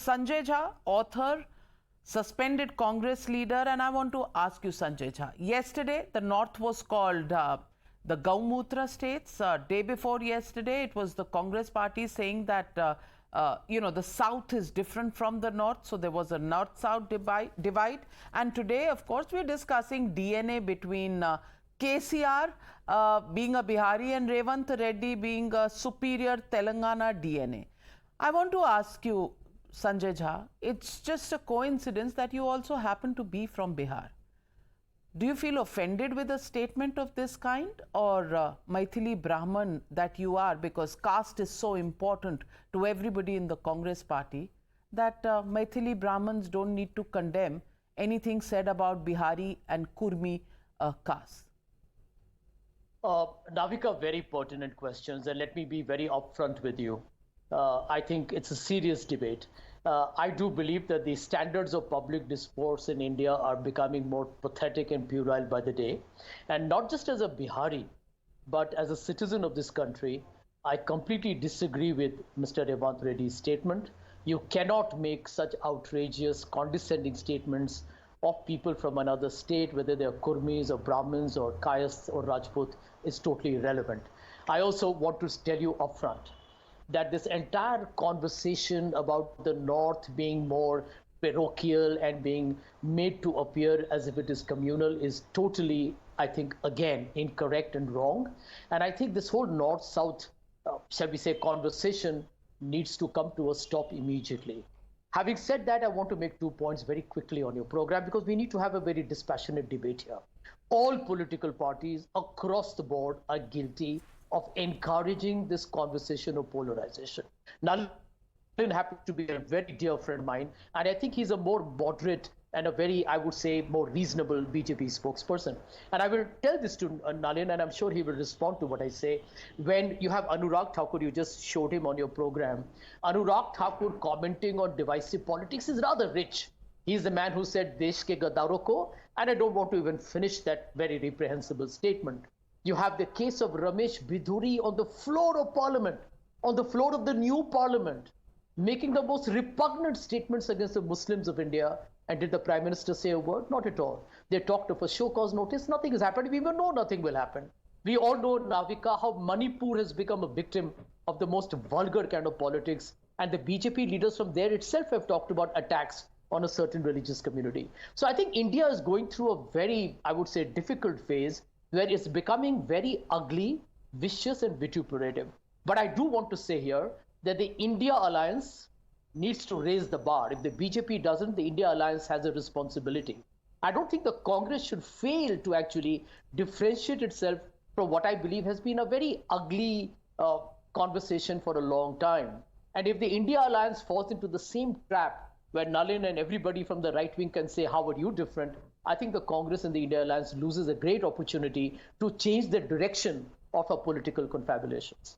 Sanjay Jha, author, suspended Congress leader, and I want to ask you, Sanjay Jha. Yesterday, the North was called the Gaumutra states. Day before yesterday, it was the Congress party saying that the South is different from the North, so there was a North-South divide. And today, of course, we're discussing DNA between KCR being a Bihari and Revanth Reddy being a superior Telangana DNA. I want to ask you, Sanjay Jha, it's just a coincidence that you also happen to be from Bihar. Do you feel offended with a statement of this kind, or Maithili Brahman that you are, because caste is so important to everybody in the Congress party, that Maithili Brahmins don't need to condemn anything said about Bihari and Kurmi caste? Navika, very pertinent questions, and let me be very upfront with you. I think it's a serious debate. I do believe that the standards of public discourse in India are becoming more pathetic and puerile by the day. And not just as a Bihari, but as a citizen of this country, I completely disagree with Mr. Revanth Reddy's statement. You cannot make such outrageous, condescending statements of people from another state, whether they're Kurmis or Brahmins or Kayas or Rajput, is totally irrelevant. I also want to tell you upfront that this entire conversation about the North being more parochial and being made to appear as if it is communal is totally, I think, again, incorrect and wrong. And I think this whole North-South, shall we say, conversation needs to come to a stop immediately. Having said that, I want to make 2 points very quickly on your program, because we need to have a very dispassionate debate here. All political parties across the board are guilty of encouraging this conversation of polarization. Nalin happens to be a very dear friend of mine, and I think he's a more moderate and a very, I would say, more reasonable BJP spokesperson. And I will tell this to Nalin, and I'm sure he will respond to what I say. When you have Anurag Thakur, you just showed him on your program, Anurag Thakur commenting on divisive politics is rather rich. He's the man who said, Desh ke gadaro ko, and I don't want to even finish that very reprehensible statement. You have the case of Ramesh Bidhuri on the floor of Parliament, on the floor of the new Parliament, making the most repugnant statements against the Muslims of India. And did the Prime Minister say a word? Not at all. They talked of a show cause notice. Nothing has happened. We even know nothing will happen. We all know, Navika, how Manipur has become a victim of the most vulgar kind of politics. And the BJP leaders from there itself have talked about attacks on a certain religious community. So I think India is going through a very, I would say, difficult phase where it's becoming very ugly, vicious, and vituperative. But I do want to say here that the India Alliance needs to raise the bar. If the BJP doesn't, the India Alliance has a responsibility. I don't think the Congress should fail to actually differentiate itself from what I believe has been a very ugly conversation for a long time. And if the India Alliance falls into the same trap where Nalin and everybody from the right wing can say, how are you different? I think the Congress and the India Alliance loses a great opportunity to change the direction of our political confabulations.